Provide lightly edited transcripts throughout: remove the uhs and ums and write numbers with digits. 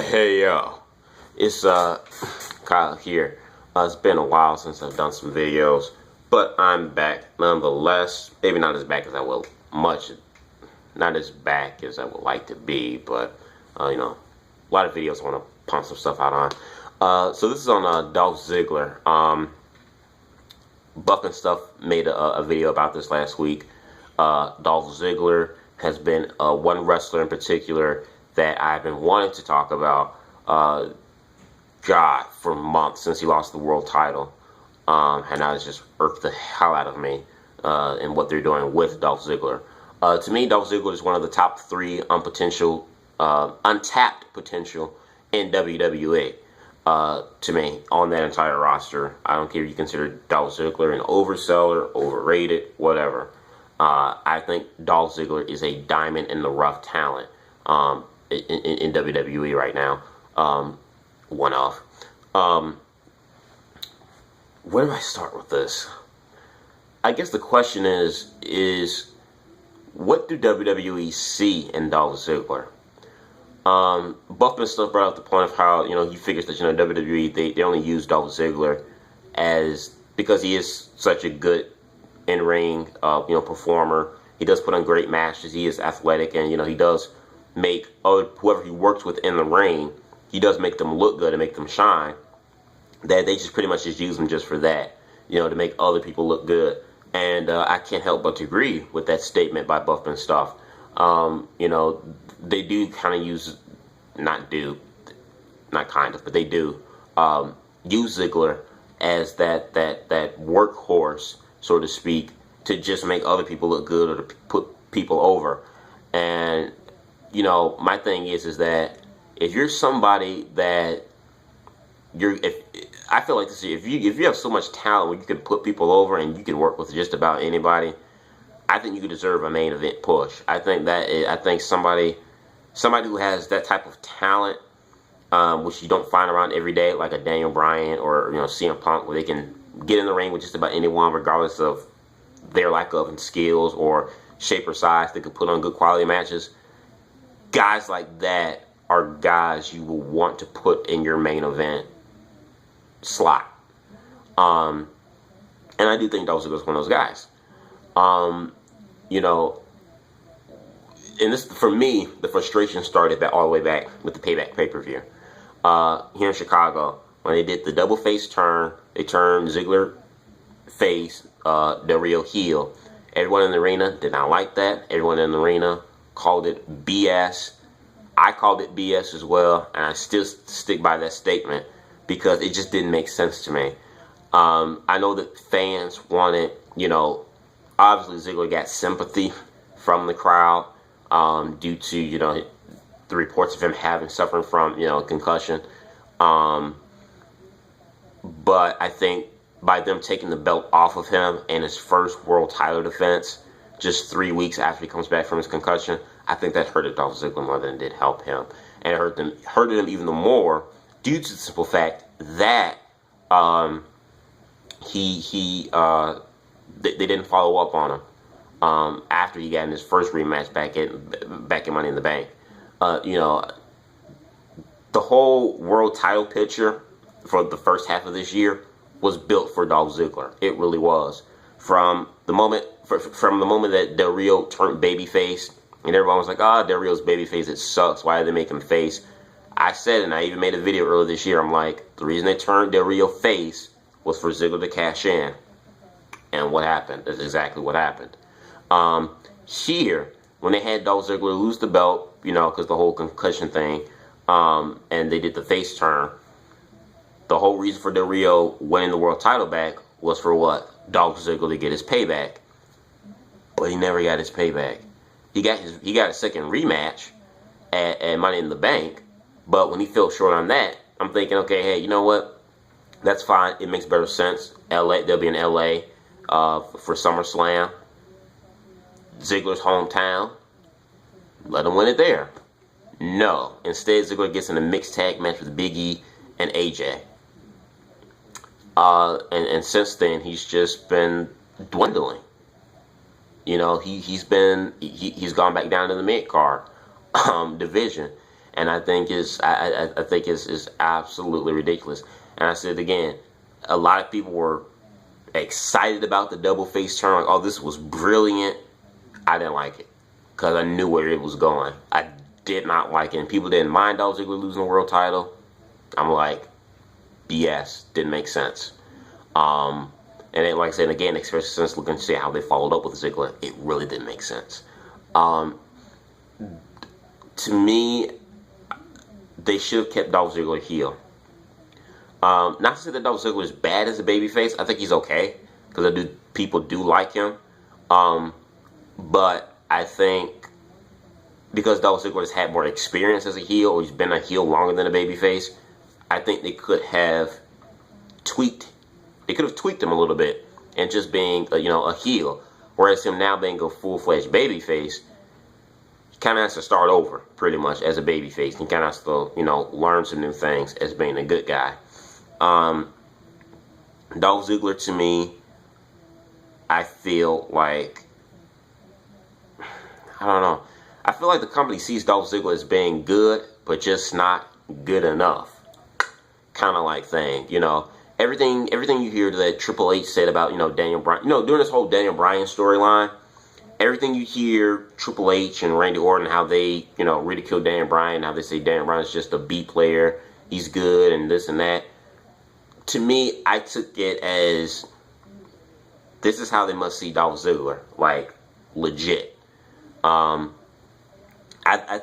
Hey yo, it's Kyle here. It's been a while since I've done some videos, but I'm back nonetheless. Maybe not as back as I will not as back as I would like to be, but a lot of videos I want to pump some stuff out on. So this is on Dolph Ziggler. Buck and Stuff made a video about this last week. Dolph Ziggler has been one wrestler in particular that I've been wanting to talk about, for months since he lost the world title. And now it's just irked the hell out of me in what they're doing with Dolph Ziggler. To me, Dolph Ziggler is one of the top three untapped potential in WWE. To me, on that entire roster. I don't care if you consider Dolph Ziggler an overseller, overrated, whatever. I think Dolph Ziggler is a diamond in the rough talent in WWE right now. One off. Where do I start with this? I guess the question is what do WWE see in Dolph Ziggler? Buck and Stuff brought up the point of how, he figures that, WWE, they only use Dolph Ziggler because he is such a good in-ring, performer. He does put on great matches. He is athletic, and, he does make whoever he works with in the ring, he does make them look good and make them shine. That they just pretty much just use him just for that, to make other people look good. And I can't help but to agree with that statement by Buff and Stuff. They do kind of use, but they do use Ziggler as that workhorse, so to speak, to just make other people look good or to put people over. And my thing is that if you're somebody that I feel like this, if you have so much talent where you can put people over and you can work with just about anybody, I think you deserve a main event push. I think somebody who has that type of talent, which you don't find around every day, like a Daniel Bryan or CM Punk, where they can get in the ring with just about anyone, regardless of their lack of skills or shape or size. They can put on good quality matches. Guys like that are guys you will want to put in your main event slot. And I do think Dolph Ziggler is one of those guys. And this, for me, the frustration started all the way back with the Payback pay-per-view. Here in Chicago, when they did the double face turn, they turned Ziggler face, Del Rio heel. Everyone in the arena did not like that. Everyone in the arena called it BS. I called it BS as well, and I still stick by that statement because it just didn't make sense to me. I know that fans wanted, obviously Ziggler got sympathy from the crowd due to, the reports of him suffering from, concussion. But I think by them taking the belt off of him in his first world title defense, just 3 weeks after he comes back from his concussion, I think that hurted Dolph Ziggler more than it did help him. And it hurted him even more due to the simple fact that they didn't follow up on him after he got in his first rematch back in Money in the Bank. The whole world title picture for the first half of this year was built for Dolph Ziggler. It really was. From the moment that Del Rio turned babyface, and everyone was like, Del Rio's babyface, it sucks. Why did they make him face? I said, and I even made a video earlier this year, I'm like, the reason they turned Del Rio face was for Ziggler to cash in. And what happened? That's exactly what happened. Here, when they had Dolph Ziggler lose the belt, because the whole concussion thing, and they did the face turn, the whole reason for Del Rio winning the world title back was for what? Dolph Ziggler to get his payback. But he never got his payback. He got a second rematch at Money in the Bank, but when he fell short on that, I'm thinking, okay, hey, you know what? That's fine. It makes better sense. They'll be in LA for SummerSlam. Ziggler's hometown. Let him win it there. No. Instead, Ziggler gets in a mixed tag match with Big E and AJ. And since then, he's just been dwindling. He's gone back down to the mid card division, And I think I think it's absolutely ridiculous. And I said again, a lot of people were excited about the double face turn. Like, oh, this was brilliant. I didn't like it because I knew where it was going. I did not like it. And people didn't mind Dolph Ziggler losing the world title. I'm like, BS. Didn't make sense. And then, like I said, again, especially since looking to see how they followed up with Ziggler, it really didn't make sense. To me, they should have kept Dolph Ziggler heel. Not to say that Dolph Ziggler is bad as a babyface. I think he's okay because people do like him. But I think because Dolph Ziggler has had more experience as a heel, or he's been a heel longer than a babyface, I think they could have tweaked. They could have tweaked him a little bit and just being a heel, whereas him now being a full-fledged babyface, he kind of has to start over pretty much as a babyface. He kind of has to learn some new things as being a good guy. Dolph Ziggler, to me, I feel like, I don't know. I feel like the company sees Dolph Ziggler as being good, but just not good enough. Kind of like thing, Everything you hear that Triple H said about, Daniel Bryan, during this whole Daniel Bryan storyline, everything you hear Triple H and Randy Orton, how they, ridicule Daniel Bryan, how they say Daniel Bryan is just a B player, he's good and this and that. To me, I took it as, this is how they must see Dolph Ziggler, like, legit. I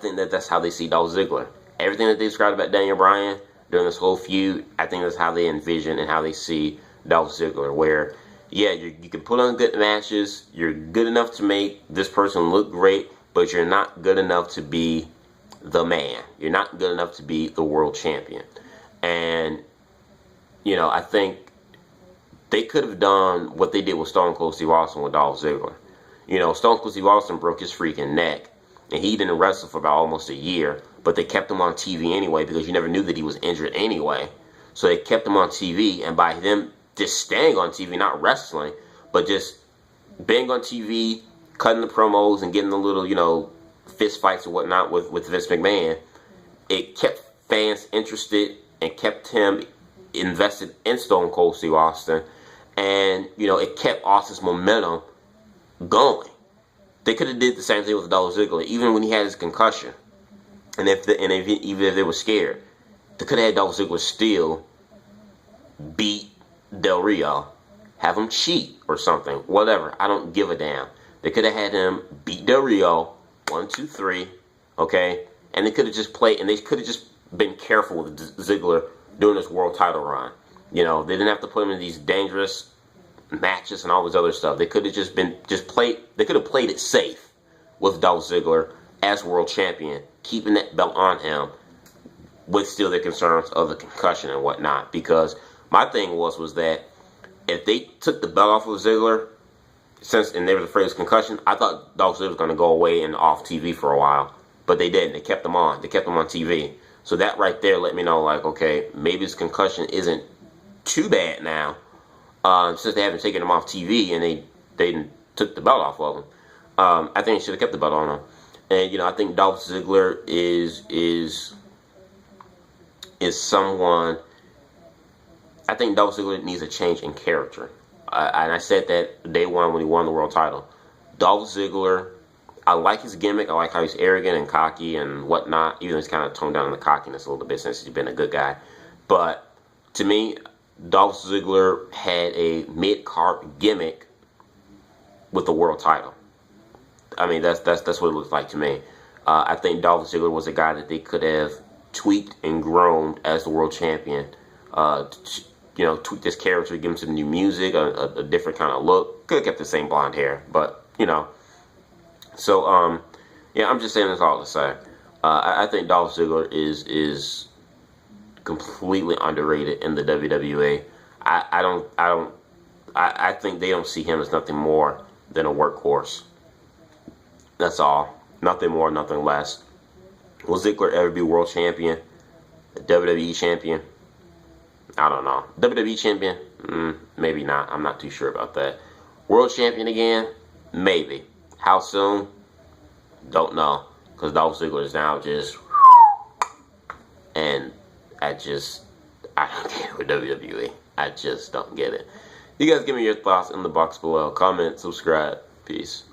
think that's how they see Dolph Ziggler. Everything that they described about Daniel Bryan during this whole feud, I think that's how they envision and how they see Dolph Ziggler. Where, yeah, you can put on good matches, you're good enough to make this person look great, but you're not good enough to be the man. You're not good enough to be the world champion. And, I think they could have done what they did with Stone Cold Steve Austin with Dolph Ziggler. Stone Cold Steve Austin broke his freaking neck, and he didn't wrestle for about almost a year, but they kept him on TV anyway because you never knew that he was injured anyway. So they kept him on TV, and by them just staying on TV, not wrestling, but just being on TV, cutting the promos and getting the little, fist fights or whatnot with Vince McMahon, it kept fans interested and kept him invested in Stone Cold Steve Austin, and, it kept Austin's momentum going. They could have did the same thing with Dolph Ziggler, even when he had his concussion. And even if they were scared, they could have had Dolph Ziggler still beat Del Rio, have him cheat or something, whatever. I don't give a damn. They could have had him beat Del Rio, 1, 2, 3, okay? And they could have just played, and they could have just been careful with Ziggler doing this world title run. They didn't have to put him in these dangerous matches and all this other stuff. They could have they could have played it safe with Dolph Ziggler as world champion, keeping that belt on him with still the concerns of the concussion and whatnot. Because my thing was that if they took the belt off of Ziggler, and they were afraid of concussion, I thought Dolph Ziggler was going to go away and off TV for a while. But they didn't. They kept him on. They kept him on TV. So that right there let me know, like, okay, maybe his concussion isn't too bad now. Since they haven't taken him off TV and they took the belt off of him. I think they should have kept the belt on him. And, I think Dolph Ziggler is someone, I think Dolph Ziggler needs a change in character. And I said that day one when he won the world title. Dolph Ziggler, I like his gimmick. I like how he's arrogant and cocky and whatnot. Even though he's kind of toned down in the cockiness a little bit since he's been a good guy. But to me, Dolph Ziggler had a mid-card gimmick with the world title. I mean, that's what it looks like to me. I think Dolph Ziggler was a guy that they could have tweaked and groomed as the world champion. Tweak this character, give him some new music, a different kind of look. Could have kept the same blonde hair, but So I'm just saying this all to say. I think Dolph Ziggler is completely underrated in the WWE. I think they don't see him as nothing more than a workhorse. That's all. Nothing more, nothing less. Will Ziggler ever be world champion? A WWE champion? I don't know. WWE champion? Maybe not. I'm not too sure about that. World champion again? Maybe. How soon? Don't know. Because Dolph Ziggler is now just I don't get it with WWE. I just don't get it. You guys give me your thoughts in the box below. Comment, subscribe. Peace.